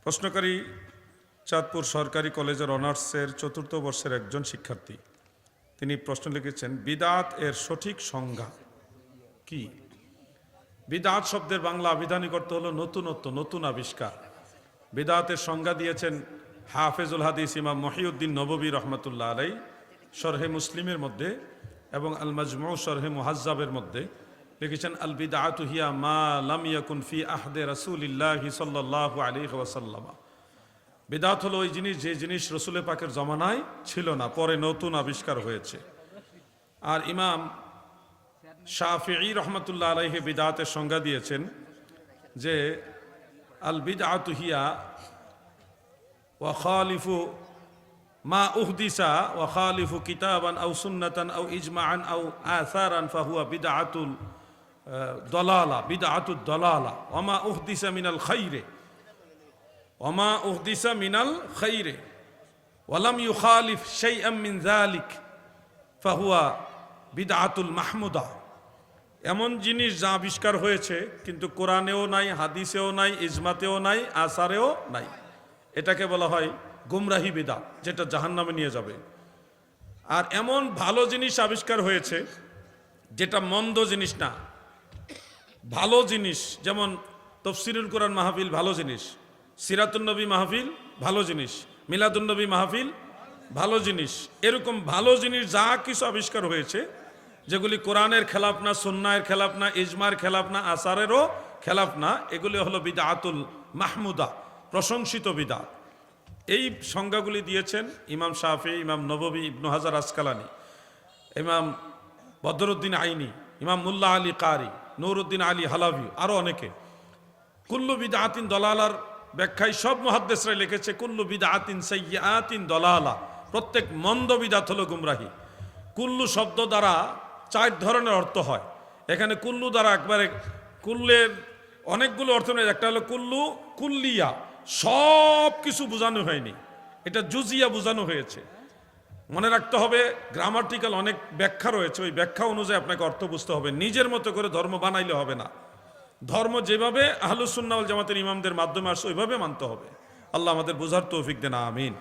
প্রশ্নকারী চাঁদপুর সরকারি কলেজের অনার্সের চতুর্থ বর্ষের একজন শিক্ষার্থী। তিনি প্রশ্ন লিখেছেন, বিদআত এর সঠিক সংজ্ঞা কি? বিদআত শব্দের বাংলা আবিধানিক অর্থ হলো নতুনত্ব, নতুন আবিষ্কার। বিদআতের সংজ্ঞা দিয়েছেন হাফেজুল হাদিস ইমাম মহিউদ্দিন নববী রহমতুল্লাহ আলাই শরহে মুসলিমের মধ্যে এবং আল মাজমু শরহে মুহাজ্জাবের মধ্যে লিখেছেন, আল বিদআতু হিয়া মা লাম ইয়াকুন ফি আহদে রাসূলিল্লাহি সাল্লাল্লাহু আলাইহি ওয়াসাল্লাম। বিদআত হলো ওই জিনিস যে জিনিস রসুলের পাকের জমানায় ছিল না, পরে নতুন আবিষ্কার হয়েছে। আর ইমাম শাফিঈ রহমতুল্লাহ আলাইহি বিদআতের সংজ্ঞা দিয়েছেন যে আল বিদআতু হিয়া ওয়া খালিফু মা উহদিসা ওয়া খালিফু কিতাবান আও সুন্নাতান আও ইজমাআন আও আসারান ফাহুয়া বিদআতুল দলালা, বিদআতুদ দলালা। ওয়া মা উহদিসা মিনাল খাইরে ওমা উহদিসা মিনাল খাইরে ওয়ালাম ইউখালিফ শাইআম মিন যালিক ফাহুয়া বিদআতুল মাহমুদা। এমন জিনিস যা আবিষ্কার হয়েছে কিন্তু কোরআনেও নাই, হাদিসেও নাই, ইজমাতেও নাই, আসারেও নাই, এটাকে বলা হয় গুমরাহি বিদআত, যেটা জাহান্নামে নিয়ে যাবে। আর এমন ভালো জিনিস আবিষ্কার হয়েছে যেটা মন্দ জিনিস না, ভালো জিনিস, যেমন তাফসীরুল কোরআন মাহফিল ভালো জিনিস, সিরাতুন নবী মাহফিল ভালো জিনিস, মিলাদুন নবী মাহফিল ভালো জিনিস। এরকম ভালো জিনিস যা কিছু আবিষ্কার হয়েছে যেগুলি কোরআনের খেলাফ না, সুন্নাহের খেলাফ না, ইজমার খেলাফ না, আসারেরও খেলাফ না, এগুলি হলো বিদআতুল মাহমুদা, প্রশংসিত বিদআত। এই সংজ্ঞাগুলি দিয়েছেন ইমাম শাফি, ইমাম নববী, ইবনু হাজার আসকালানি, ইমাম বদরুদ্দিন আইনি, ইমাম মুল্লা আলী কারি, নুরউদ্দিন আলী হালাভি, আরও অনেকে। কুল্লু বিদআতিন দলালার ব্যাখ্যায় সব মুহাদ্দিসরা লিখেছে কুল্লু বিদআতিন সাইয়্যাতিন দলালা, প্রত্যেক মন্দ বিদআত হলো গুমরাহি। কুল্লু শব্দ দ্বারা চার ধরনের অর্থ হয়। এখানে কুল্লু দ্বারা একবারে কুল্লের অনেকগুলো অর্থ নেই। একটা হলো কুল্লু কুল্লিয়া, সব কিছু বোঝানো হয়নি, এটা জুজিয়া বোঝানো হয়েছে। মনে রাখতে হবে গ্রামাটিক্যাল অনেক ব্যাখ্যা রয়েছে, ওই ব্যাখ্যা অনুযায়ী আপনাকে অর্থ বুঝতে হবে। নিজের মতো করে ধর্ম বানাইলে হবে না। ধর্ম যেভাবে আহলুস সুন্নাহ ওয়াল জামাতের ইমামদের মাধ্যমে আসছে ওইভাবে মানতে হবে। আল্লাহ আমাদের বোঝার তৌফিক দেন, আমিন।